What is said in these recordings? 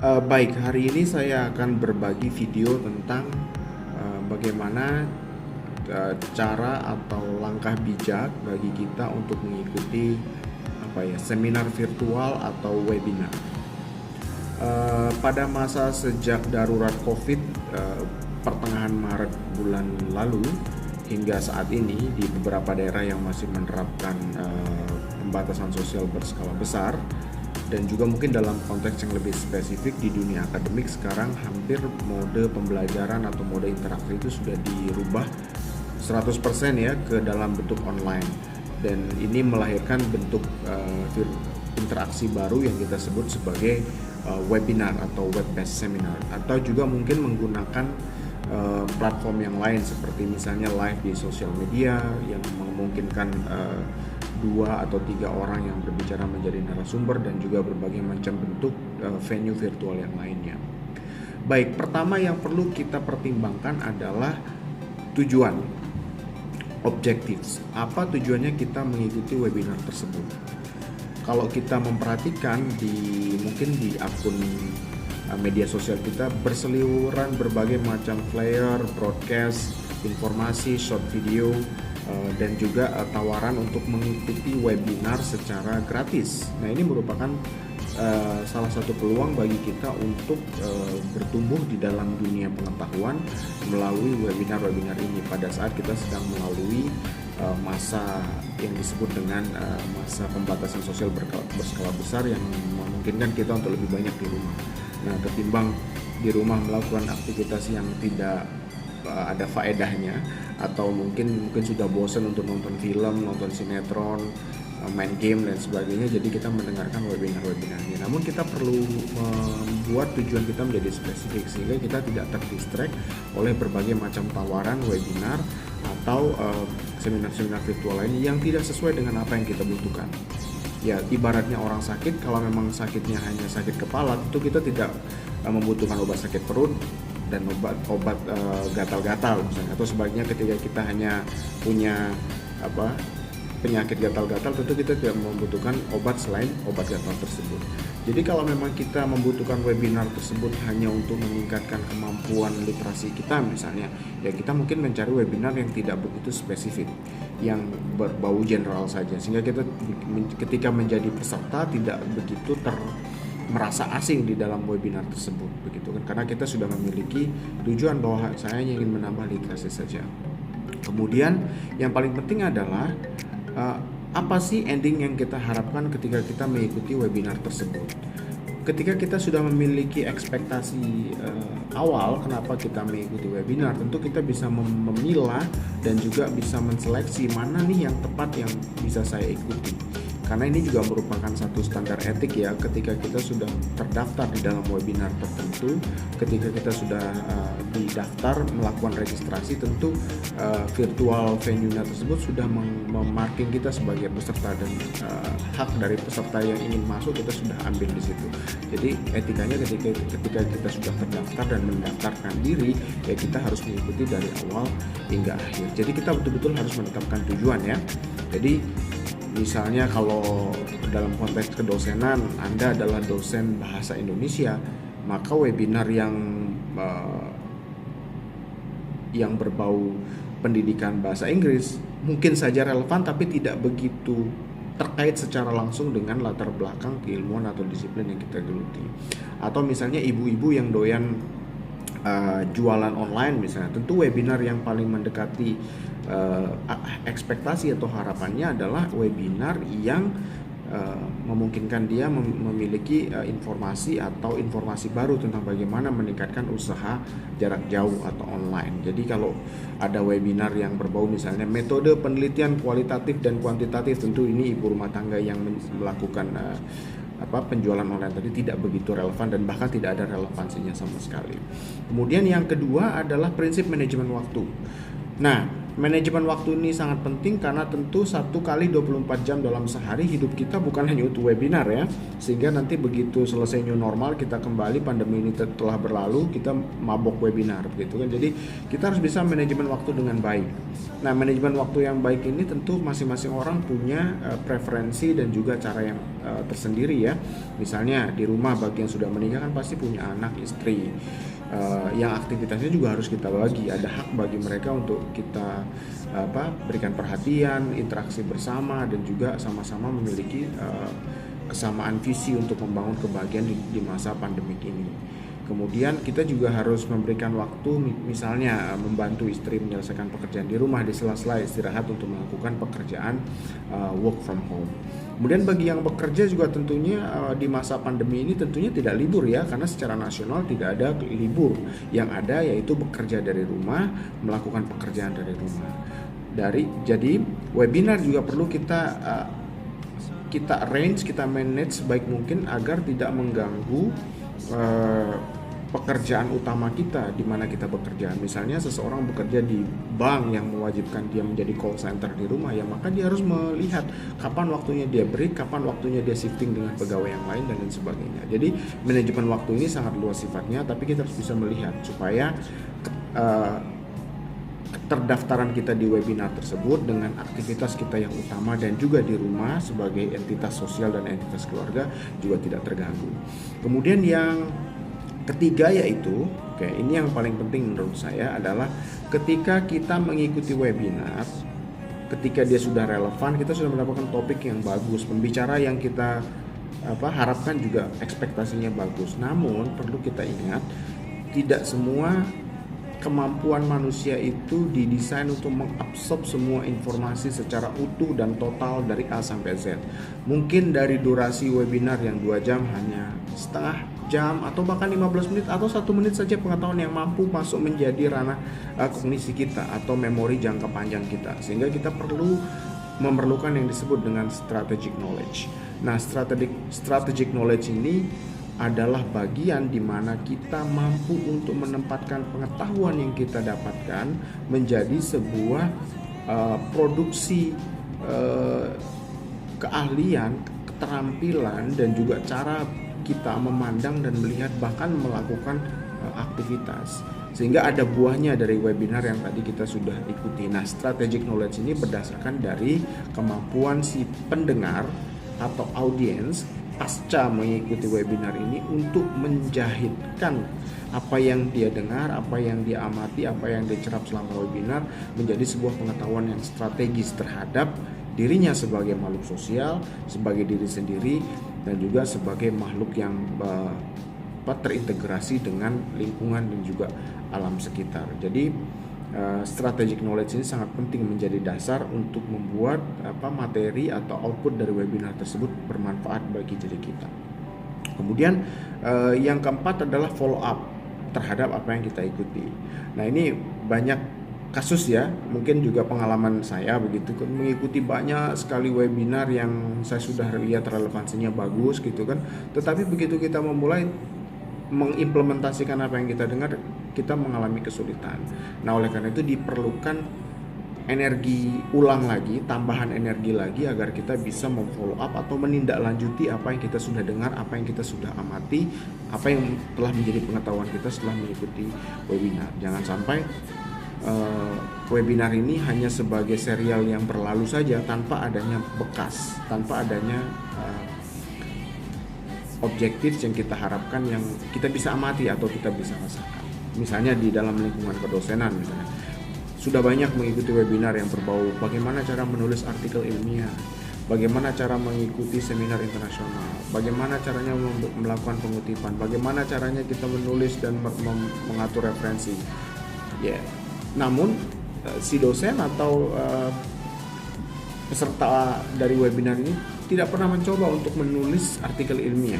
Baik, hari ini saya akan berbagi video tentang bagaimana cara atau langkah bijak bagi kita untuk mengikuti seminar virtual atau webinar. Pada masa sejak darurat COVID pertengahan Maret bulan lalu hingga saat ini di beberapa daerah yang masih menerapkan pembatasan sosial berskala besar, dan juga mungkin dalam konteks yang lebih spesifik di dunia akademik sekarang hampir mode pembelajaran atau mode interaksi itu sudah dirubah 100% ya ke dalam bentuk online, dan ini melahirkan bentuk interaksi baru yang kita sebut sebagai webinar atau web based seminar, atau juga mungkin menggunakan platform yang lain seperti misalnya live di sosial media yang memungkinkan 2 atau 3 orang yang berbicara menjadi narasumber, dan juga berbagai macam bentuk venue virtual yang lainnya. Baik, pertama yang perlu kita pertimbangkan adalah tujuan, objectives. Apa tujuannya kita mengikuti webinar tersebut? Kalau kita memperhatikan mungkin di akun media sosial kita berseliweran berbagai macam flyer, broadcast, informasi, short video, dan juga tawaran untuk mengikuti webinar secara gratis. Nah, ini merupakan salah satu peluang bagi kita untuk bertumbuh di dalam dunia pengetahuan melalui webinar-webinar ini pada saat kita sedang melalui masa yang disebut dengan masa pembatasan sosial berskala besar yang memungkinkan kita untuk lebih banyak di rumah. Nah, ketimbang di rumah melakukan aktivitas yang tidak ada faedahnya, atau mungkin sudah bosan untuk nonton film, nonton sinetron, main game dan sebagainya, jadi kita mendengarkan webinar-webinar ini. Namun kita perlu membuat tujuan kita menjadi spesifik sehingga kita tidak terdistract oleh berbagai macam tawaran webinar atau seminar-seminar virtual lain yang tidak sesuai dengan apa yang kita butuhkan. Ya, ibaratnya orang sakit, kalau memang sakitnya hanya sakit kepala, tentu kita tidak membutuhkan obat sakit perut dan obat gatal-gatal misalnya, atau sebaliknya ketika kita hanya punya penyakit gatal-gatal, tentu kita tidak membutuhkan obat selain obat gatal tersebut. Jadi kalau memang kita membutuhkan webinar tersebut hanya untuk meningkatkan kemampuan literasi kita misalnya, ya kita mungkin mencari webinar yang tidak begitu spesifik, yang berbau general saja, sehingga kita ketika menjadi peserta tidak begitu merasa asing di dalam webinar tersebut, begitu kan, karena kita sudah memiliki tujuan bahwa saya ingin menambah literasi saja. Kemudian yang paling penting adalah apa sih ending yang kita harapkan ketika kita mengikuti webinar tersebut. Ketika kita sudah memiliki ekspektasi awal kenapa kita mengikuti webinar, tentu kita bisa memilah dan juga bisa menseleksi mana nih yang tepat yang bisa saya ikuti. Karena ini juga merupakan satu standar etik ya, ketika kita sudah terdaftar di dalam webinar tertentu, ketika kita sudah didaftar melakukan registrasi, tentu virtual venue-nya tersebut sudah memarking kita sebagai peserta, dan hak dari peserta yang ingin masuk kita sudah ambil di situ. Jadi etikanya ketika kita sudah terdaftar dan mendaftarkan diri, ya kita harus mengikuti dari awal hingga akhir. Jadi kita betul-betul harus menetapkan tujuan ya. Jadi misalnya kalau dalam konteks kedosenan Anda adalah dosen bahasa Indonesia, maka webinar yang berbau pendidikan bahasa Inggris mungkin saja relevan, tapi tidak begitu terkait secara langsung dengan latar belakang keilmuan atau disiplin yang kita geluti. Atau misalnya ibu-ibu yang doyan jualan online misalnya, tentu webinar yang paling mendekati ekspektasi atau harapannya adalah webinar yang memungkinkan dia memiliki informasi baru tentang bagaimana meningkatkan usaha jarak jauh atau online. Jadi kalau ada webinar yang berbau misalnya metode penelitian kualitatif dan kuantitatif, tentu ini ibu rumah tangga yang melakukan penjualan online tadi tidak begitu relevan, dan bahkan tidak ada relevansinya sama sekali. Kemudian yang kedua adalah prinsip manajemen waktu. Nah, Manajemen waktu ini sangat penting karena tentu 1 kali 24 jam dalam sehari hidup kita bukan hanya untuk webinar ya. Sehingga nanti begitu selesai new normal, kita kembali, pandemi ini telah berlalu, kita mabok webinar gitu kan. Jadi kita harus bisa manajemen waktu dengan baik. Nah, manajemen waktu yang baik ini tentu masing-masing orang punya preferensi dan juga cara yang tersendiri ya. Misalnya di rumah bagi yang sudah menikah kan pasti punya anak, istri. Yang aktivitasnya juga harus kita bagi, ada hak bagi mereka untuk kita berikan perhatian, interaksi bersama, dan juga sama-sama memiliki kesamaan visi untuk membangun kebahagiaan di masa pandemik ini. Kemudian kita juga harus memberikan waktu, misalnya membantu istri menyelesaikan pekerjaan di rumah di sela-sela istirahat untuk melakukan pekerjaan work from home. Kemudian bagi yang bekerja juga tentunya di masa pandemi ini tentunya tidak libur ya, karena secara nasional tidak ada libur. Yang ada yaitu bekerja dari rumah, melakukan pekerjaan dari rumah. Jadi webinar juga perlu kita arrange, kita manage sebaik mungkin agar tidak mengganggu pekerjaan utama kita di mana kita bekerja. Misalnya seseorang bekerja di bank yang mewajibkan dia menjadi call center di rumah, ya maka dia harus melihat kapan waktunya dia break, kapan waktunya dia shifting dengan pegawai yang lain dan lain sebagainya. Jadi manajemen waktu ini sangat luas sifatnya, tapi kita harus bisa melihat supaya terdaftaran kita di webinar tersebut dengan aktivitas kita yang utama dan juga di rumah sebagai entitas sosial dan entitas keluarga juga tidak terganggu. Kemudian yang ketiga yaitu, ini yang paling penting menurut saya adalah ketika kita mengikuti webinar, ketika dia sudah relevan, kita sudah mendapatkan topik yang bagus, pembicara yang kita harapkan juga ekspektasinya bagus. Namun perlu kita ingat, tidak semua kemampuan manusia itu didesain untuk mengabsorb semua informasi secara utuh dan total dari A sampai Z. Mungkin dari durasi webinar yang 2 jam hanya setengah jam atau bahkan 15 menit atau 1 menit saja pengetahuan yang mampu masuk menjadi ranah kognisi kita atau memori jangka panjang kita, sehingga kita memerlukan yang disebut dengan strategic knowledge. Nah, strategic knowledge ini adalah bagian di mana kita mampu untuk menempatkan pengetahuan yang kita dapatkan menjadi sebuah produksi keahlian, keterampilan, dan juga cara kita memandang dan melihat bahkan melakukan aktivitas, sehingga ada buahnya dari webinar yang tadi kita sudah ikuti. Nah, strategic knowledge ini berdasarkan dari kemampuan si pendengar atau audiens pasca mengikuti webinar ini untuk menjahitkan apa yang dia dengar, apa yang dia amati, apa yang dia cerap selama webinar menjadi sebuah pengetahuan yang strategis terhadap dirinya sebagai makhluk sosial, sebagai diri sendiri, dan juga sebagai makhluk yang terintegrasi dengan lingkungan dan juga alam sekitar. Jadi strategic knowledge ini sangat penting menjadi dasar untuk membuat materi atau output dari webinar tersebut bermanfaat bagi diri kita. Kemudian yang keempat adalah follow up terhadap apa yang kita ikuti. Nah, ini banyak kasus ya, mungkin juga pengalaman saya begitu kan, mengikuti banyak sekali webinar yang saya sudah lihat relevansinya bagus gitu kan, tetapi begitu kita memulai mengimplementasikan apa yang kita dengar, kita mengalami kesulitan. Nah, oleh karena itu diperlukan energi ulang lagi, tambahan energi lagi agar kita bisa memfollow up atau menindaklanjuti apa yang kita sudah dengar, apa yang kita sudah amati, apa yang telah menjadi pengetahuan kita setelah mengikuti webinar. Jangan sampai webinar ini hanya sebagai serial yang berlalu saja tanpa adanya bekas, tanpa adanya objektif yang kita harapkan yang kita bisa amati atau kita bisa rasakan. Misalnya di dalam lingkungan kedosenan misalnya, sudah banyak mengikuti webinar yang berbau bagaimana cara menulis artikel ilmiah, bagaimana cara mengikuti seminar internasional, bagaimana caranya melakukan pengutipan, bagaimana caranya kita menulis dan mengatur referensi. Namun si dosen atau peserta dari webinar ini tidak pernah mencoba untuk menulis artikel ilmiah.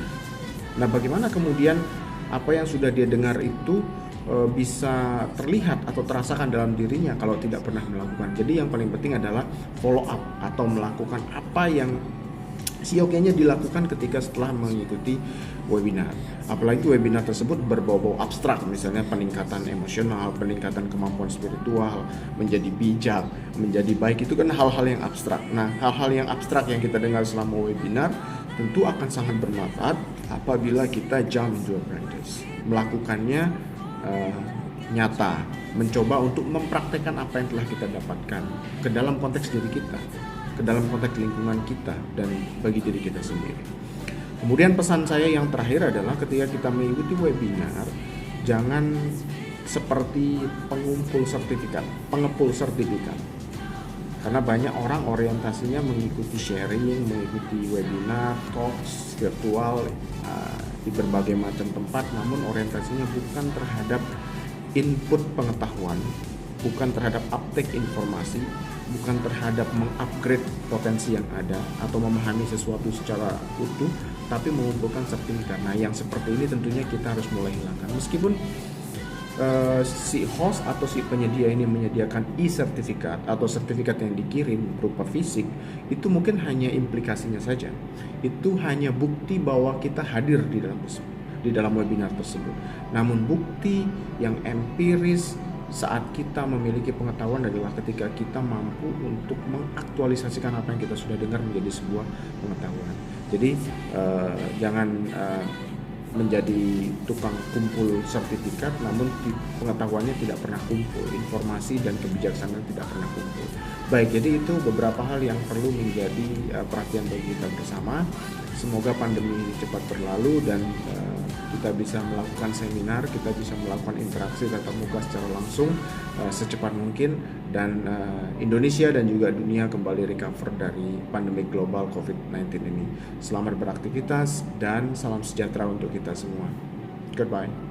Nah, bagaimana kemudian apa yang sudah dia dengar itu bisa terlihat atau terasakan dalam dirinya kalau tidak pernah melakukan? Jadi yang paling penting adalah follow up atau melakukan apa yang siokianya dilakukan ketika setelah mengikuti webinar. Apalagi webinar tersebut berbau-bau abstrak, misalnya peningkatan emosional, peningkatan kemampuan spiritual, menjadi bijak, menjadi baik, itu kan hal-hal yang abstrak. Nah, hal-hal yang abstrak yang kita dengar selama webinar tentu akan sangat bermanfaat apabila kita jump into a practice, melakukannya nyata, mencoba untuk mempraktekkan apa yang telah kita dapatkan ke dalam konteks diri kita, ke dalam konteks lingkungan kita, dan bagi diri kita sendiri. Kemudian pesan saya yang terakhir adalah ketika kita mengikuti webinar, jangan seperti pengepul sertifikat. Karena banyak orang orientasinya mengikuti sharing, mengikuti webinar, talks, virtual di berbagai macam tempat, namun orientasinya bukan terhadap input pengetahuan, bukan terhadap uptake informasi, bukan terhadap mengupgrade potensi yang ada atau memahami sesuatu secara utuh, tapi mengumpulkan sertifikat. Nah, yang seperti ini tentunya kita harus mulai hilangkan. Meskipun si host atau si penyedia ini menyediakan e-sertifikat atau sertifikat yang dikirim berupa fisik, itu mungkin hanya implikasinya saja. Itu hanya bukti bahwa kita hadir di dalam webinar tersebut. Namun bukti yang empiris saat kita memiliki pengetahuan adalah ketika kita mampu untuk mengaktualisasikan apa yang kita sudah dengar menjadi sebuah pengetahuan. Jadi jangan menjadi tukang kumpul sertifikat, namun pengetahuannya tidak pernah kumpul, informasi dan kebijaksanaan tidak pernah kumpul. Baik, jadi itu beberapa hal yang perlu menjadi perhatian bagi kita bersama. Semoga pandemi ini cepat berlalu dan kita bisa melakukan seminar, kita bisa melakukan interaksi tatap muka secara langsung secepat mungkin, dan Indonesia dan juga dunia kembali recover dari pandemi global COVID-19 ini. Selamat beraktivitas dan salam sejahtera untuk kita semua. Goodbye.